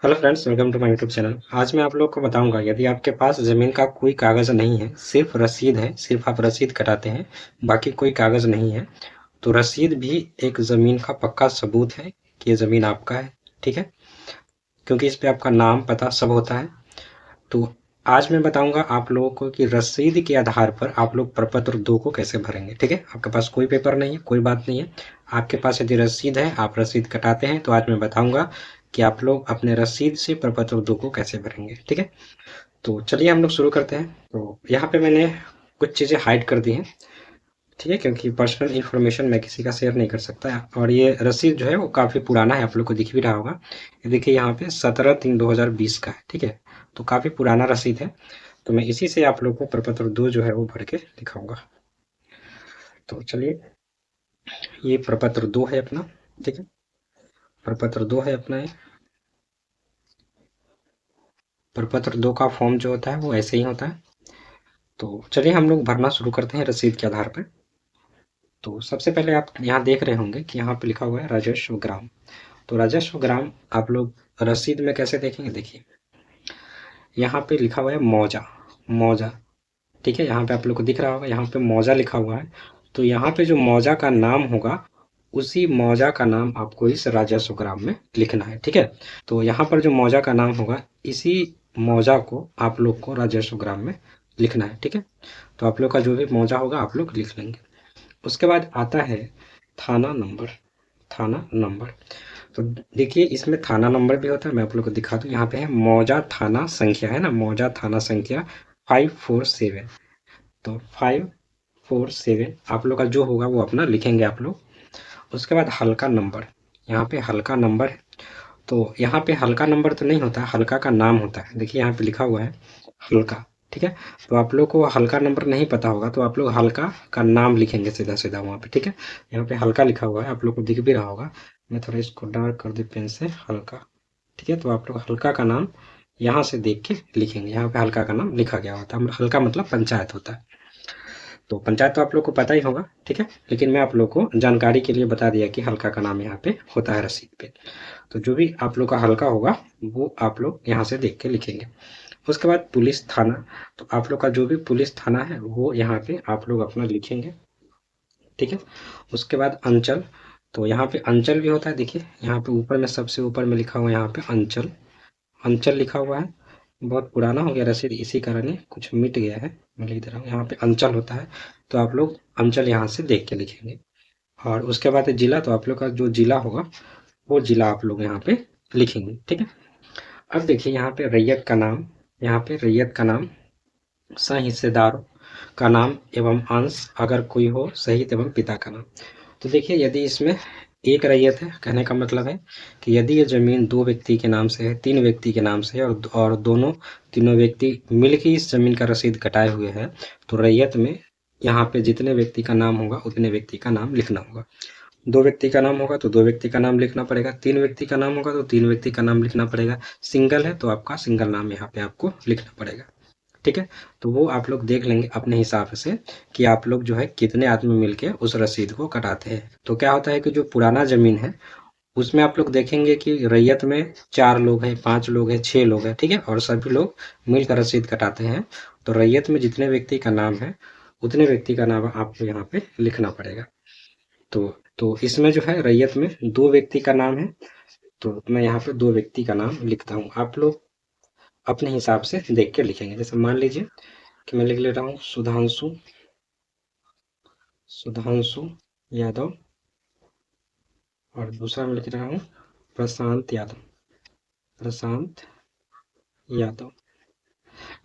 Hello friends, welcome to my YouTube channel. आज मैं आप लोग को बताऊंगा, यदि आपके पास ज़मीन का कोई कागज़ नहीं है, सिर्फ रसीद है, सिर्फ आप रसीद कटाते हैं, बाकी कोई कागज़ नहीं है, तो रसीद भी एक ज़मीन का पक्का सबूत है कि ये ज़मीन आपका है। ठीक है, क्योंकि इस पे आपका नाम पता सब होता है। तो आज मैं बताऊंगा आप लोगों को कि रसीद के आधार पर आप लोग प्रपत्र 2 को कैसे भरेंगे। ठीक है, आपके पास कोई पेपर नहीं है, कोई बात नहीं है। आपके पास यदि रसीद है, आप रसीद कटाते हैं, तो आज मैं बताऊंगा कि आप लोग अपने रसीद से प्रपत्र 2 को कैसे भरेंगे। ठीक है, तो चलिए हम लोग शुरू करते हैं। तो यहाँ पे मैंने कुछ चीज़ें हाइड कर दी हैं। ठीक है, क्योंकि पर्सनल इन्फॉर्मेशन मैं किसी का शेयर नहीं कर सकता। और ये रसीद जो है वो काफ़ी पुराना है, आप लोग को दिख भी रहा होगा। ये देखिए, यहाँ पे 17/3/2020 का है। ठीक है, तो काफ़ी पुराना रसीद है। तो मैं इसी से आप लोग को प्रपत्र 2 जो है वो भर के दिखाऊंगा। तो चलिए, ये प्रपत्र 2 है अपना। ठीक है, प्रपत्र 2 है अपना। ये प्रपत्र 2 का फॉर्म जो होता है वो ऐसे ही होता है। तो चलिए हम लोग भरना शुरू करते हैं रसीद के आधार पर। तो सबसे पहले आप यहाँ देख रहे होंगे कि यहाँ पे लिखा हुआ है राजस्व ग्राम। तो राजस्व ग्राम आप लोग रसीद में कैसे देखेंगे, देखिए यहाँ पे लिखा हुआ है मौजा। मौजा, ठीक है, यहाँ पे आप लोग को दिख रहा होगा, यहाँ पे मौजा लिखा हुआ है। तो यहाँ पे जो मौजा का नाम होगा, उसी मौजा का नाम आपको इस राजस्व ग्राम में लिखना है। ठीक है, तो यहाँ पर जो मौजा का नाम होगा, इसी मौजा को आप लोग को राजस्व ग्राम में लिखना है। ठीक है, तो आप लोग का जो भी मौजा होगा आप लोग लिख लेंगे। उसके बाद आता है थाना नंबर। थाना नंबर, तो देखिए इसमें थाना नंबर भी होता है। मैं आप लोग को दिखा दूं, यहाँ पे है मौजा थाना संख्या, है ना, मौजा थाना संख्या 547। तो 547 आप लोग का जो होगा वो अपना लिखेंगे आप लोग। उसके बाद हल्का नंबर, यहाँ पे हल्का नंबर है। तो यहाँ पे हल्का नंबर तो नहीं होता है, हल्का का नाम होता है। देखिए यहाँ पे लिखा हुआ है हल्का। ठीक है, तो आप लोग को हल्का नंबर नहीं पता होगा, तो आप लोग हल्का का नाम लिखेंगे सीधा सीधा वहाँ पे। ठीक है, यहाँ पे हल्का लिखा हुआ है, आप लोग को दिख भी रहा होगा। मैं थोड़ा इसको डार्क कर दी पेन से, हल्का। ठीक है, तो आप लोग हल्का का नाम यहाँ से देख के लिखेंगे। यहाँ पे हल्का का नाम लिखा गया होता है। हल्का मतलब पंचायत होता है। तो पंचायत तो आप लोग को पता ही होगा। ठीक है, लेकिन मैं आप लोग को जानकारी के लिए बता दिया कि हल्का का नाम यहाँ पे होता है रसीद पे। तो जो भी आप लोग का हल्का होगा वो आप लोग यहाँ से देख के लिखेंगे। उसके बाद पुलिस थाना, तो आप लोग का जो भी पुलिस थाना है वो यहाँ पे आप लोग अपना लिखेंगे। ठीक है, उसके बाद अंचल, तो यहाँ पे अंचल भी होता है। देखिए यहाँ पे ऊपर में, सबसे ऊपर में लिखा हुआ है यहाँ पे अंचल। अंचल लिखा हुआ है, बहुत पुराना हो गया रसीद, इसी कारण ये कुछ मिट गया है। मैं लिख दे रहा हूँ, यहाँ पे अंचल होता है, तो आप लोग अंचल यहाँ से देख के लिखेंगे। और उसके बाद जिला, तो आप लोग का जो जिला होगा वो जिला आप लोग यहाँ पे लिखेंगे। ठीक है, अब देखिए यहाँ पे रैयत का नाम, यहाँ पे रैयत का नाम, सह हिस्सेदारों का नाम एवं अंश अगर कोई हो, सहित एवं पिता का नाम। तो देखिए यदि इसमें एक रैयत है, कहने का मतलब है कि यदि ये जमीन 2 व्यक्ति के नाम से है, 3 व्यक्ति के नाम से है, और तीनों व्यक्ति मिलकर इस जमीन का रसीद कटाए हुए हैं, तो रैयत में यहाँ पे जितने व्यक्ति का नाम होगा उतने व्यक्ति का नाम लिखना होगा। 2 व्यक्ति का नाम होगा तो 2 व्यक्ति का नाम लिखना पड़ेगा, 3 व्यक्ति का नाम होगा तो 3 व्यक्ति का नाम लिखना पड़ेगा, सिंगल है तो आपका सिंगल नाम यहाँ पे आपको लिखना पड़ेगा। ठीक है, तो वो आप लोग देख लेंगे अपने हिसाब से कि आप लोग जो है कितने आदमी मिलके उस रसीद को कटाते हैं। तो क्या होता है कि जो पुराना जमीन है उसमें आप लोग देखेंगे कि रैयत में 4 लोग हैं, 5 लोग हैं, 6 लोग हैं। ठीक है, और सभी लोग मिलकर रसीद कटाते हैं। तो रैयत में जितने व्यक्ति का नाम है उतने व्यक्ति का नाम आपको यहाँ पे लिखना पड़ेगा। तो इसमें जो है रैयत में 2 व्यक्ति का नाम है, तो मैं यहाँ पे 2 व्यक्ति का नाम लिखता हूँ। आप लोग अपने हिसाब से देख के लिखेंगे। जैसे मान लीजिए कि मैं लिख ले रहा हूँ सुधांशु, सुधांशु यादव, और दूसरा मैं लिख रहा हूँ प्रशांत यादव, प्रशांत यादव,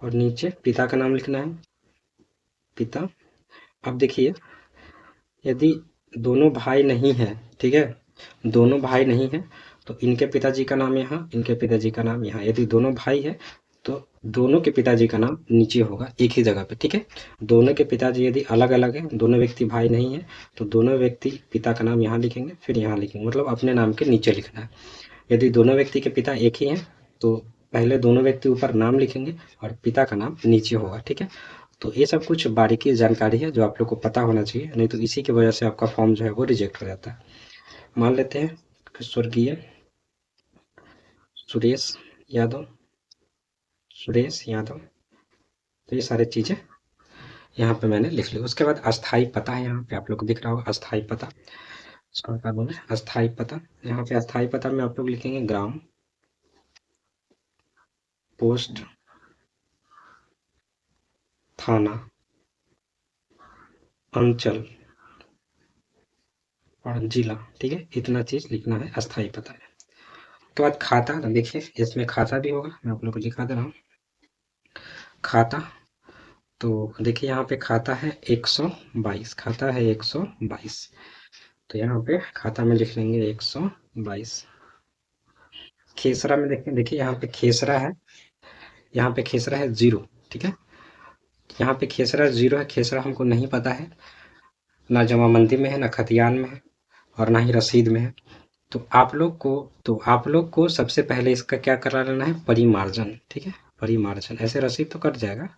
और नीचे पिता का नाम लिखना है, पिता। अब देखिए यदि दोनों भाई नहीं है, ठीक है, दोनों भाई नहीं है, तो इनके पिताजी का नाम यहाँ, इनके पिताजी का नाम यहाँ। यदि दोनों भाई है तो दोनों के पिताजी का नाम नीचे होगा एक ही जगह पे। ठीक है, दोनों के पिताजी यदि अलग अलग है, दोनों व्यक्ति भाई नहीं है, तो दोनों व्यक्ति पिता का नाम यहाँ लिखेंगे, फिर यहाँ लिखेंगे, मतलब अपने नाम के नीचे लिखना है। यदि दोनों व्यक्ति के पिता एक ही हैं तो पहले दोनों व्यक्ति ऊपर नाम लिखेंगे और पिता का नाम नीचे होगा। ठीक है, तो ये सब कुछ बारीकी जानकारी है जो आप लोग को पता होना चाहिए, नहीं तो इसी की वजह से आपका फॉर्म जो है वो रिजेक्ट हो जाता है। मान लेते हैं कि स्वर्गीय सुरेश यादव, सुरेश यादव। तो ये सारी चीज़ें यहाँ पे मैंने लिख ली। उसके बाद अस्थाई पता है, यहाँ पे आप लोग को दिख रहा होगा अस्थाई पता, इसको क्या बोले अस्थाई पता। यहाँ पे अस्थाई पता में आप लोग लिखेंगे ग्राम, पोस्ट, थाना, अंचल और जिला। ठीक है, इतना चीज़ लिखना है, अस्थाई पता है। उसके बाद खाता, देखिए इसमें खाता भी होगा, मैं आप लोग को दिखा दे रहा हूँ खाता। तो देखिए यहाँ पे खाता है 122, खाता है 122। तो यहाँ पे खाता में लिख लेंगे 122। खेसरा में देखिए यहाँ पे खेसरा है, यहाँ पे खेसरा है 0। ठीक है, यहाँ पे खेसरा 0 है। खेसरा हमको नहीं पता है, ना जमाबंदी में है, ना खतियान में है, और ना ही रसीद में है। तो आप लोग को सबसे पहले इसका क्या करा लेना है, परिमार्जन। ठीक है, परिमार्जन। ऐसे रसीद तो कट जाएगा,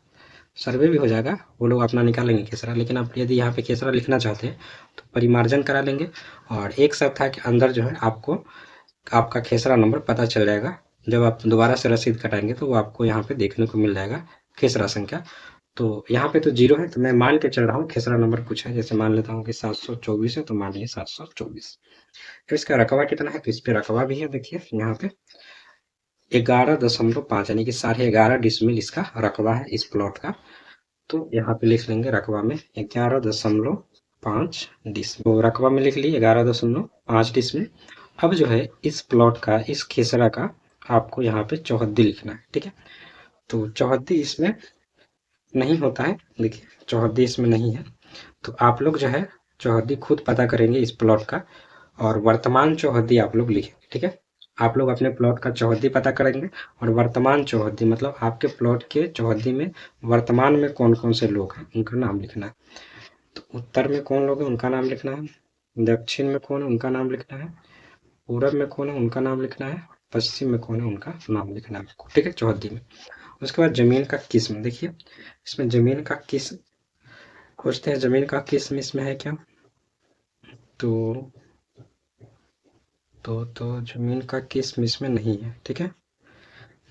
सर्वे भी हो जाएगा, वो लोग अपना निकालेंगे खेसरा। लेकिन आप यदि यहाँ पे खेसरा लिखना चाहते हैं तो परिमार्जन करा लेंगे, और 1 सप्ताह के अंदर जो है आपको आपका खेसरा नंबर पता चल जाएगा। जब आप दोबारा से रसीद कटाएंगे तो वो आपको यहाँ पे देखने को मिल जाएगा खेसरा संख्या। तो यहाँ पे तो 0 है, तो मैं मान के चल रहा हूँ खेसरा नंबर कुछ है, जैसे मान लेता हूँ कि 724 है, तो मान लीजिए 724। फिर इसका रकबा कितना है, तो इस पे रकबा भी है, देखिए यहाँ पे 11.5 यानी कि 11.5 डिसमिल इसका रकबा है इस प्लॉट का। तो यहाँ पे लिख लेंगे रकबा में 11.5 डिसमिल। तो रकबा में लिख ली 11.5 डिसमिल। अब जो है इस प्लॉट का, इस खेसरा का आपको यहाँ पे चौहद्दी लिखना है। ठीक है, तो चौहद्दी इसमें नहीं होता है, देखिए चौहद्दी इसमें नहीं है। तो आप लोग जो है चौहद्दी खुद पता करेंगे इस प्लॉट का, और वर्तमान चौहद्दी आप लोग लिखेंगे। ठीक है, आप लोग अपने प्लॉट का चौहद्दी पता करेंगे, और वर्तमान चौहद्दी मतलब आपके प्लॉट के चौहद्दी में वर्तमान में कौन कौन से लोग हैं उनका नाम लिखना है। तो उत्तर में कौन लोग हैं उनका नाम लिखना है, दक्षिण में कौन है उनका नाम लिखना है, पूरब में कौन है उनका नाम लिखना है, पश्चिम में कौन है उनका नाम लिखना है आपको। ठीक है, चौहद्दी में। उसके बाद जमीन का किस्म, देखिए इसमें जमीन का किस्म खोजते हैं, जमीन का किस्म इसमें है क्या, तो जमीन का किस्म इसमें नहीं है। ठीक है,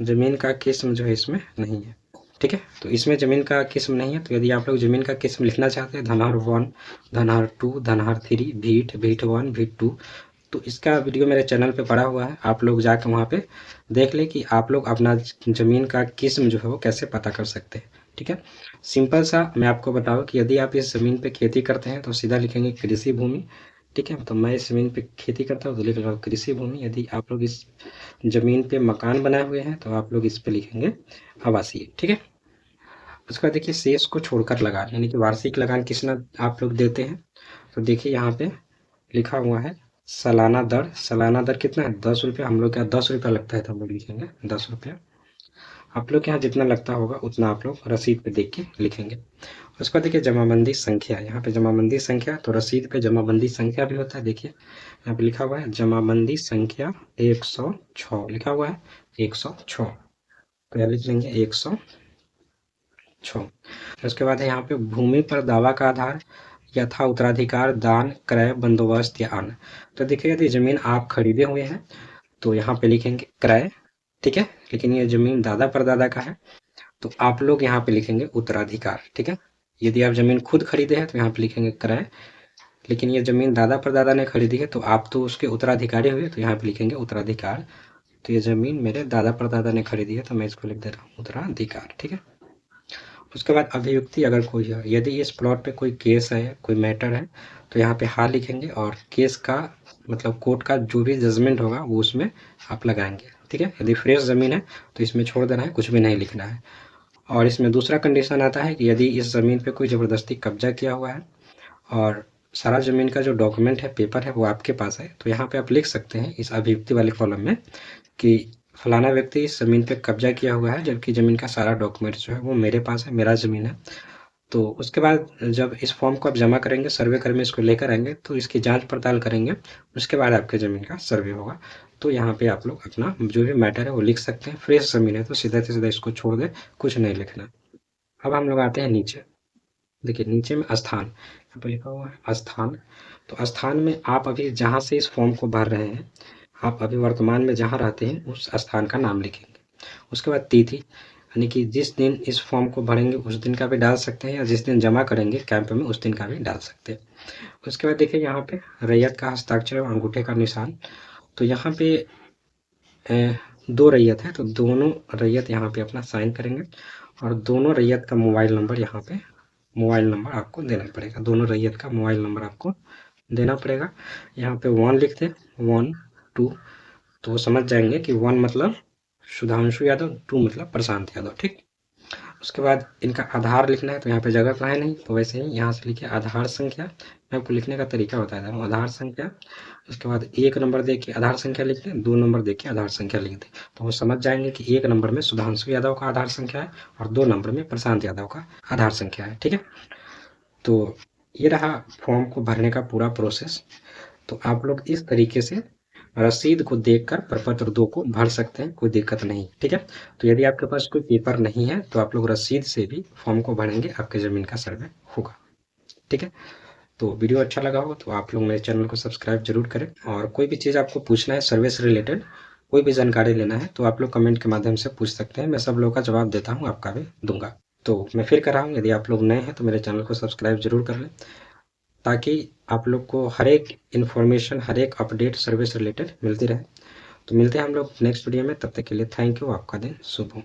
जमीन का किस्म जो है इसमें नहीं है। ठीक है, तो इसमें जमीन का किस्म नहीं है। तो यदि आप लोग जमीन का किस्म लिखना चाहते हैं, धनहर 1, धनहर 2, धनहर 3, भीट, भीट 1, भीट 2, तो इसका वीडियो मेरे चैनल पे पड़ा हुआ है, आप लोग जाकर वहाँ पे देख ले कि आप लोग अपना जमीन का किस्म जो है वो कैसे पता कर सकते हैं। ठीक है, सिंपल सा मैं आपको बताऊँ कि यदि आप इस ज़मीन पे खेती करते हैं तो सीधा लिखेंगे कृषि भूमि। ठीक है, तो मैं इस ज़मीन पे खेती करता हूँ तो लिख रहा हूँ कृषि भूमि। यदि आप लोग इस ज़मीन पे मकान बनाए हुए हैं तो आप लोग इस पे लिखेंगे आवासीय। ठीक है, उसके बाद देखिए शेष को छोड़कर लगान, यानी कि वार्षिक लगान कितना आप लोग देते हैं, तो देखिए यहाँ पे लिखा हुआ है सालाना दर। सालाना दर कितना है, 10 रुपया। हम लोग क्या 10 रुपया लगता है तो हम लोग लिखेंगे 10 रुपया। आप लोग के यहाँ जितना लगता होगा उतना आप लोग रसीद पे देख के लिखेंगे। उसके बाद देखिए जमाबंदी संख्या, यहाँ पे जमाबंदी संख्या, तो रसीद पे जमाबंदी संख्या भी होता है। देखिए यहाँ पे लिखा हुआ है जमाबंदी संख्या 106 लिखा हुआ है 106, तो यहाँ लिख लेंगे 106। उसके बाद है यहाँ पे भूमि पर दावा का आधार, यथा उत्तराधिकार, दान, क्रय, बंदोबस्त या अन्य। तो देखिए यदि जमीन आप खरीदे हुए हैं तो यहाँ पे लिखेंगे क्रय। ठीक है, लेकिन ये जमीन दादा परदादा का है तो आप लोग यहाँ पे लिखेंगे उत्तराधिकार। ठीक है, यदि आप जमीन खुद खरीदे हैं तो यहाँ पे लिखेंगे क्रय, लेकिन ये जमीन दादा परदादा ने खरीदी है तो आप तो उसके उत्तराधिकारी हुए, तो यहाँ पे लिखेंगे उत्तराधिकार। तो ये जमीन मेरे दादा परदादा ने खरीदी है तो मैं इसको लिख दे रहा हूँ उत्तराधिकार। ठीक है, उसके बाद अभियुक्ति अगर कोई है, यदि इस प्लॉट पे कोई केस है, कोई मैटर है, तो यहाँ पे हाँ लिखेंगे, और केस का मतलब कोर्ट का जो भी जजमेंट होगा वो उसमें आप लगाएंगे। ठीक है, यदि फ्रेश ज़मीन है तो इसमें छोड़ देना है, कुछ भी नहीं लिखना है। और इसमें दूसरा कंडीशन आता है कि यदि इस ज़मीन पे कोई ज़बरदस्ती कब्जा किया हुआ है और सारा ज़मीन का जो डॉक्यूमेंट है, पेपर है, वो आपके पास है, तो यहाँ पे आप लिख सकते हैं इस अभियुक्ति वाले कॉलम में कि फलाना व्यक्ति इस ज़मीन पे कब्जा किया हुआ है, जबकि ज़मीन का सारा डॉक्यूमेंट जो है वो मेरे पास है, मेरा ज़मीन है। तो उसके बाद जब इस फॉर्म को आप जमा करेंगे, सर्वे कर्मी इसको लेकर आएंगे तो इसकी जांच पड़ताल करेंगे, उसके बाद आपके ज़मीन का सर्वे होगा। तो यहाँ पे आप लोग अपना जो भी मैटर है वो लिख सकते हैं। फ्रेश ज़मीन है तो सीधा से सीधा इसको छोड़ दें, कुछ नहीं लिखना। अब हम लोग आते हैं नीचे, देखिए नीचे में स्थान, यहाँ पे लिखा हुआ है स्थान। तो स्थान में आप अभी जहाँ से इस फॉर्म को भर रहे हैं आप अभी वर्तमान में जहाँ रहते हैं उस स्थान का नाम लिखेंगे। उसके बाद तिथि, यानी कि जिस दिन इस फॉर्म को भरेंगे उस दिन का भी डाल सकते हैं, या जिस दिन जमा करेंगे कैंप में उस दिन का भी डाल सकते हैं। उसके बाद देखिए यहाँ पे रैयत का हस्ताक्षर और अंगूठे का निशान। तो यहाँ पे 2 रैयत है, तो दोनों रैयत यहाँ पे अपना साइन करेंगे, और दोनों रैयत का मोबाइल नंबर यहाँ पे मोबाइल नंबर आपको देना पड़ेगा। दोनों रैयत का मोबाइल नंबर आपको देना पड़ेगा। यहाँ पे 1 लिखते हैं, 1 2, तो वो समझ जाएंगे कि 1 मतलब सुधांशु यादव, 2 मतलब प्रशांत यादव। ठीक, उसके बाद इनका आधार लिखना है, तो यहाँ पे जगह तो है नहीं, तो वैसे ही यहाँ से लिखिए आधार संख्या। मैं आपको लिखने का तरीका बता रहा हूँ, आधार संख्या। उसके बाद 1 नंबर दे के आधार संख्या लिख दें, 2 नंबर दे के आधार संख्या लिख दें, तो वो समझ जाएंगे कि 1 नंबर में सुधांशु यादव का आधार संख्या है और 2 नंबर में प्रशांत यादव का आधार संख्या है। ठीक है, तो ये रहा फॉर्म को भरने का पूरा प्रोसेस। तो आप लोग इस तरीके से रसीद को देखकर प्रपत्र 2 को भर सकते हैं, कोई दिक्कत नहीं। ठीक है, तो यदि आपके पास कोई पेपर नहीं है तो आप लोग रसीद से भी फॉर्म को भरेंगे, आपके ज़मीन का सर्वे होगा। ठीक है, तो वीडियो अच्छा लगा हो तो आप लोग मेरे चैनल को सब्सक्राइब जरूर करें, और कोई भी चीज़ आपको पूछना है सर्वे से रिलेटेड, कोई भी जानकारी लेना है तो आप लोग कमेंट के माध्यम से पूछ सकते हैं। मैं सब लोगों का जवाब देता हूँ, आपका भी दूंगा। तो मैं फिर कर रहा हूँ, यदि आप लोग नए हैं तो मेरे चैनल को सब्सक्राइब जरूर कर लें, ताकि आप लोग को हर एक इन्फॉर्मेशन, हर एक अपडेट सर्वे से रिलेटेड मिलती रहे। तो मिलते हैं हम लोग नेक्स्ट वीडियो में, तब तक के लिए थैंक यू। आपका दिन शुभ हो।